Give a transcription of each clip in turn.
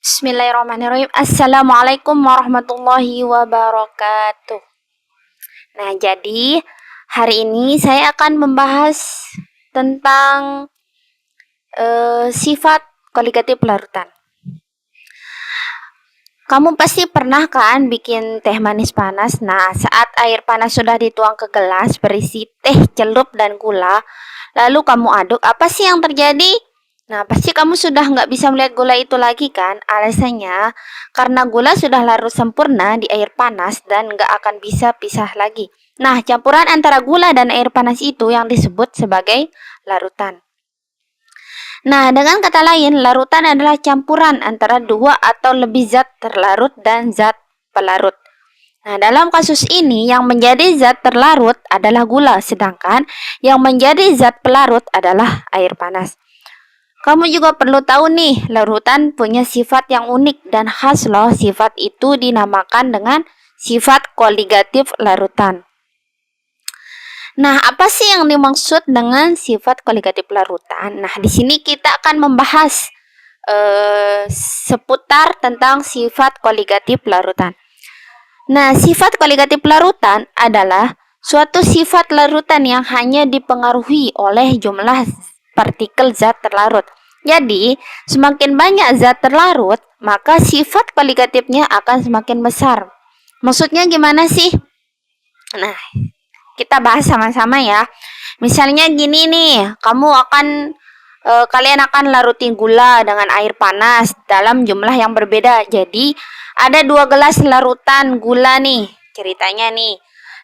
Bismillahirrahmanirrahim. Assalamualaikum warahmatullahi wabarakatuh. Nah, jadi hari ini saya akan membahas tentang sifat koligatif larutan. Kamu pasti pernah kan bikin teh manis panas? Nah, saat air panas sudah dituang ke gelas berisi teh, celup, dan gula, lalu kamu aduk, apa sih yang terjadi? Nah, pasti kamu sudah nggak bisa melihat gula itu lagi kan? Alasannya, karena gula sudah larut sempurna di air panas dan nggak akan bisa pisah lagi. Nah, campuran antara gula dan air panas itu yang disebut sebagai larutan. Nah, dengan kata lain, larutan adalah campuran antara dua atau lebih zat terlarut dan zat pelarut. Nah, dalam kasus ini yang menjadi zat terlarut adalah gula, sedangkan yang menjadi zat pelarut adalah air panas. Kamu juga perlu tahu nih, larutan punya sifat yang unik dan khas loh. Sifat itu dinamakan dengan sifat koligatif larutan. Nah, apa sih yang dimaksud dengan sifat koligatif larutan? Nah, di sini kita akan membahas seputar tentang sifat koligatif larutan. Nah, sifat koligatif larutan adalah suatu sifat larutan yang hanya dipengaruhi oleh jumlah partikel zat terlarut. Jadi, semakin banyak zat terlarut, maka sifat koligatifnya akan semakin besar. Maksudnya gimana sih? Nah, kita bahas sama-sama ya. Misalnya gini nih, kalian akan larutin gula dengan air panas dalam jumlah yang berbeda. Jadi, ada 2 gelas larutan gula nih, ceritanya nih.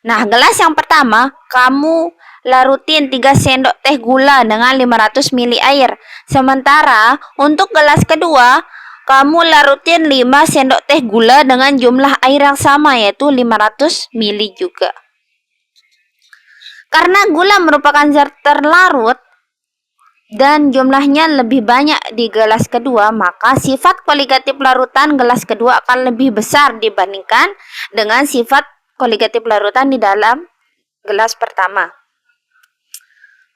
Nah, gelas yang pertama, kamu larutin 3 sendok teh gula dengan 500 ml air. Sementara, untuk gelas kedua, kamu larutin 5 sendok teh gula dengan jumlah air yang sama, yaitu 500 ml juga. Karena gula merupakan zat terlarut dan jumlahnya lebih banyak di gelas kedua, maka sifat koligatif larutan gelas kedua akan lebih besar dibandingkan dengan sifat koligatif larutan di dalam gelas pertama.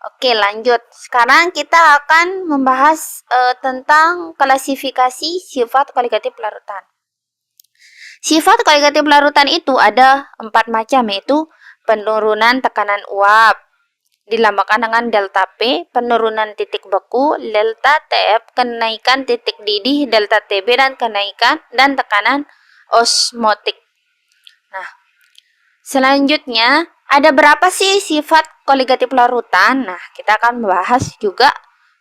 Oke, lanjut. Sekarang kita akan membahas tentang klasifikasi sifat koligatif larutan. Sifat koligatif larutan itu ada 4 macam, yaitu penurunan tekanan uap, dilambangkan dengan delta P, penurunan titik beku, delta TF, kenaikan titik didih, delta TB, dan kenaikan dan tekanan osmotik. Nah, selanjutnya, ada berapa sih sifat koligatif larutan? Nah, kita akan membahas juga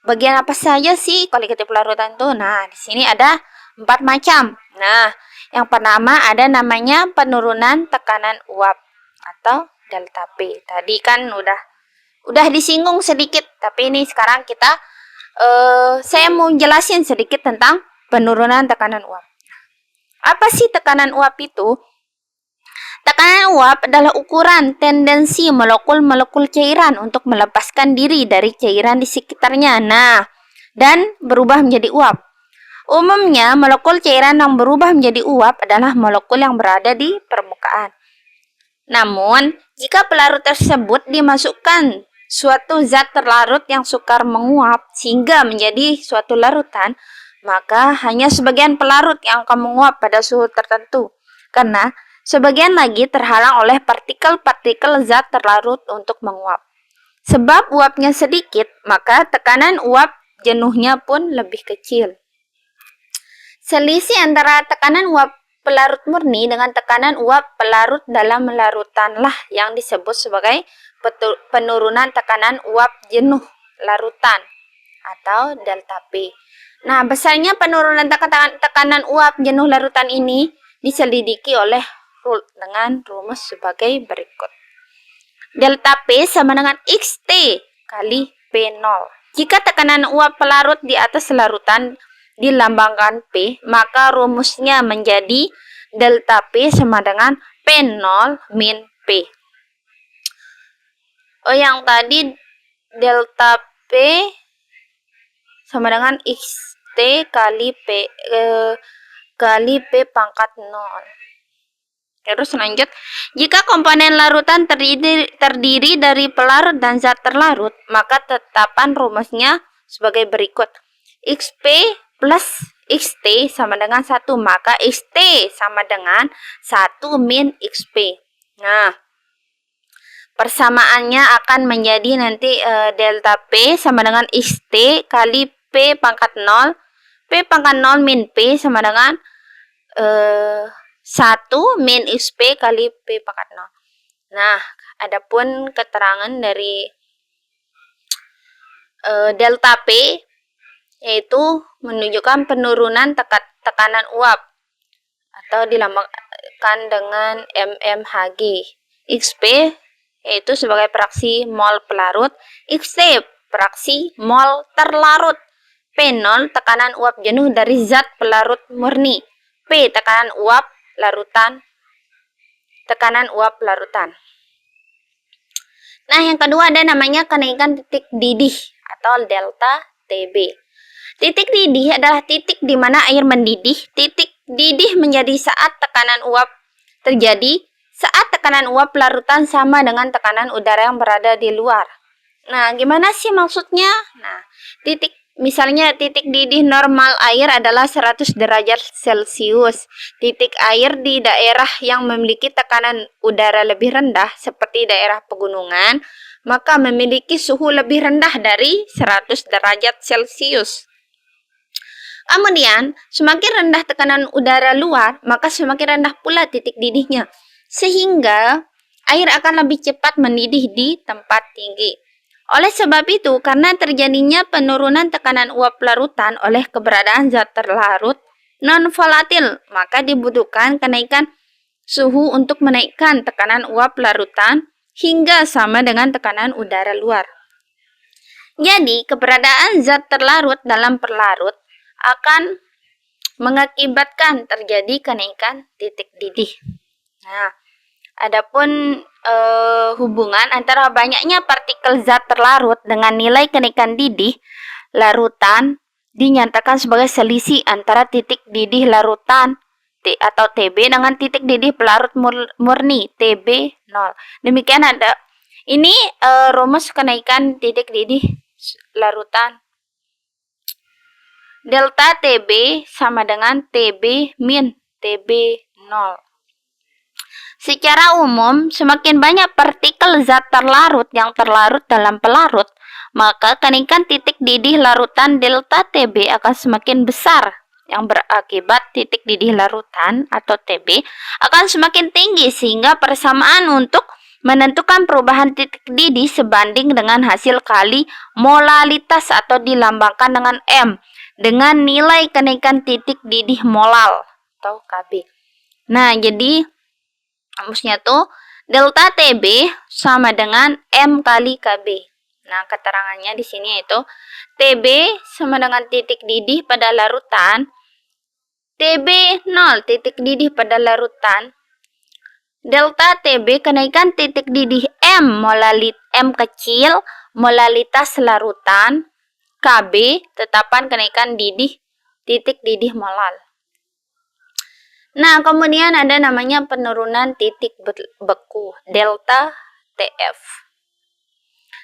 bagian apa saja sih koligatif larutan itu. Nah, di sini ada 4 macam. Nah, yang pertama ada namanya penurunan tekanan uap atau delta P. Tadi kan udah disinggung sedikit, tapi ini sekarang saya mau jelasin sedikit tentang penurunan tekanan uap. Apa sih tekanan uap itu? Tekanan uap adalah ukuran tendensi molekul-molekul cairan untuk melepaskan diri dari cairan di sekitarnya. Nah, dan berubah menjadi uap. Umumnya, molekul cairan yang berubah menjadi uap adalah molekul yang berada di permukaan. Namun, jika pelarut tersebut dimasukkan suatu zat terlarut yang sukar menguap sehingga menjadi suatu larutan, maka hanya sebagian pelarut yang akan menguap pada suhu tertentu, karena sebagian lagi terhalang oleh partikel-partikel zat terlarut untuk menguap. Sebab uapnya sedikit, maka tekanan uap jenuhnya pun lebih kecil. Selisih antara tekanan uap pelarut murni dengan tekanan uap pelarut dalam larutanlah yang disebut sebagai penurunan tekanan uap jenuh larutan atau delta P. Nah, besarnya penurunan tekanan uap jenuh larutan ini diselidiki oleh dengan rumus sebagai berikut. Delta P sama dengan XT kali P0. Jika tekanan uap pelarut di atas larutan dilambangkan P, maka rumusnya menjadi delta P sama dengan P0 min P. Yang tadi delta P sama dengan XT kali P pangkat 0. Terus lanjut, jika komponen larutan terdiri dari pelarut dan zat terlarut, maka tetapan rumusnya sebagai berikut. XP plus XT sama dengan 1. Maka XT sama dengan 1 min XP. Nah, persamaannya akan menjadi nanti delta P sama dengan XT kali P pangkat 0. P pangkat 0 min P sama dengan 1 min XP kali P pangkat 0. Nah, adapun keterangan dari delta P yaitu menunjukkan penurunan tekanan uap atau dilambangkan dengan mmHg. XP yaitu sebagai fraksi mol pelarut, XT fraksi mol terlarut. P0 tekanan uap jenuh dari zat pelarut murni. P tekanan uap larutan. Nah, yang kedua ada namanya kenaikan titik didih atau delta TB. Titik didih adalah titik di mana air mendidih. Titik didih menjadi saat tekanan uap terjadi saat tekanan uap larutan sama dengan tekanan udara yang berada di luar. Nah, gimana sih maksudnya? Nah, misalnya titik didih normal air adalah 100 derajat Celcius. Titik air di daerah yang memiliki tekanan udara lebih rendah seperti daerah pegunungan, maka memiliki suhu lebih rendah dari 100 derajat Celcius. Kemudian, semakin rendah tekanan udara luar, maka semakin rendah pula titik didihnya. Sehingga, air akan lebih cepat mendidih di tempat tinggi. Oleh sebab itu, karena terjadinya penurunan tekanan uap larutan oleh keberadaan zat terlarut non-volatil, maka dibutuhkan kenaikan suhu untuk menaikkan tekanan uap larutan hingga sama dengan tekanan udara luar. Jadi, keberadaan zat terlarut dalam pelarut akan mengakibatkan terjadi kenaikan titik didih. Nah, adapun hubungan antara banyaknya partikel zat terlarut dengan nilai kenaikan didih larutan dinyatakan sebagai selisih antara titik didih larutan atau TB dengan titik didih pelarut murni TB 0. Demikian ini rumus kenaikan titik didih larutan. Delta TB sama dengan TB min TB 0. Secara umum, semakin banyak partikel zat terlarut yang terlarut dalam pelarut, maka kenaikan titik didih larutan delta TB akan semakin besar, yang berakibat titik didih larutan atau TB akan semakin tinggi sehingga persamaan untuk menentukan perubahan titik didih sebanding dengan hasil kali molalitas atau dilambangkan dengan M dengan nilai kenaikan titik didih molal atau KB. Nah, jadi rumusnya tuh delta TB sama dengan M kali KB. Nah, keterangannya di sini yaitu TB sama dengan titik didih pada larutan, TB 0 titik didih pada larutan, delta TB kenaikan titik didih M kecil molalitas larutan, KB tetapan kenaikan titik didih molal. Nah, kemudian ada namanya penurunan titik beku, delta TF.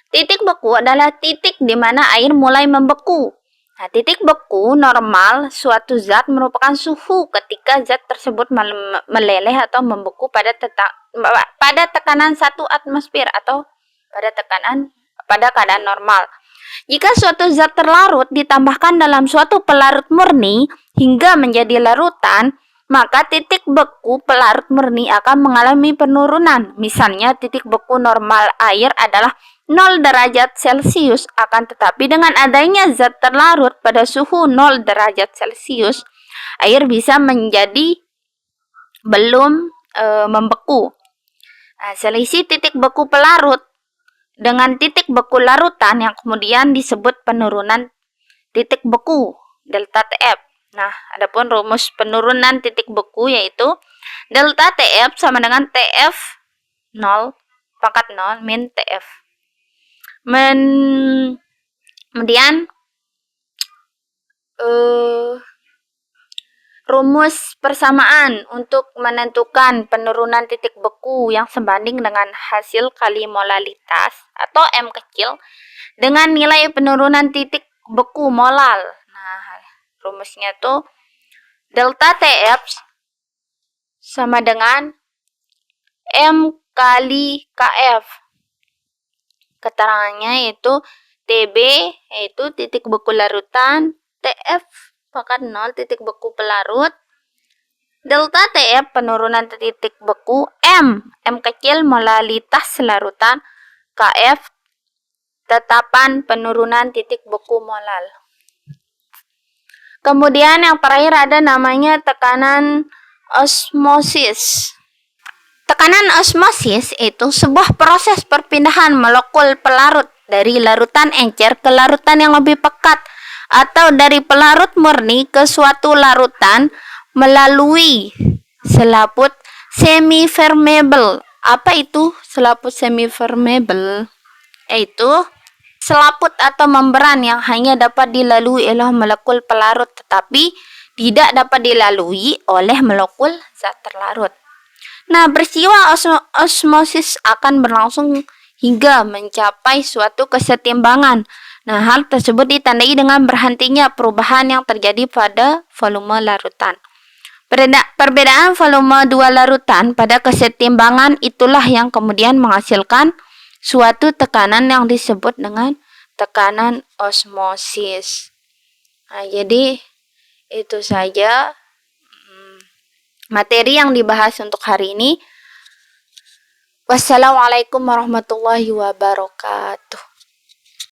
Titik beku adalah titik di mana air mulai membeku. Nah, titik beku normal suatu zat merupakan suhu ketika zat tersebut meleleh atau membeku pada tekanan 1 atmosfer atau pada keadaan normal. Jika suatu zat terlarut ditambahkan dalam suatu pelarut murni hingga menjadi larutan, maka titik beku pelarut murni akan mengalami penurunan. Misalnya, titik beku normal air adalah 0 derajat Celcius, akan tetapi dengan adanya zat terlarut pada suhu 0 derajat Celcius, air bisa menjadi belum membeku. Nah, selisih titik beku pelarut dengan titik beku larutan yang kemudian disebut penurunan titik beku, delta TF. Nah, adapun rumus penurunan titik beku yaitu delta TF sama dengan TF 0 pangkat 0 min TF. Kemudian rumus persamaan untuk menentukan penurunan titik beku yang sebanding dengan hasil kali molalitas atau M kecil dengan nilai penurunan titik beku molal. Nah, rumusnya tuh Delta TF sama dengan M kali KF. Keterangannya yaitu TB yaitu titik beku larutan, TF pangkat 0 titik beku pelarut, delta TF penurunan titik beku, M kecil molalitas larutan, KF tetapan penurunan titik beku molal. Kemudian yang terakhir ada namanya tekanan osmosis. Tekanan osmosis itu sebuah proses perpindahan molekul pelarut dari larutan encer ke larutan yang lebih pekat atau dari pelarut murni ke suatu larutan melalui selaput semi-permeable. Apa itu selaput semi-permeable? Yaitu selaput atau membran yang hanya dapat dilalui oleh molekul pelarut tetapi tidak dapat dilalui oleh molekul zat terlarut. Nah, peristiwa osmosis akan berlangsung hingga mencapai suatu kesetimbangan. Nah, hal tersebut ditandai dengan berhentinya perubahan yang terjadi pada volume larutan. Perbedaan volume dua larutan pada kesetimbangan itulah yang kemudian menghasilkan suatu tekanan yang disebut dengan tekanan osmosis. Nah, jadi itu saja materi yang dibahas untuk hari ini. Wassalamualaikum warahmatullahi wabarakatuh.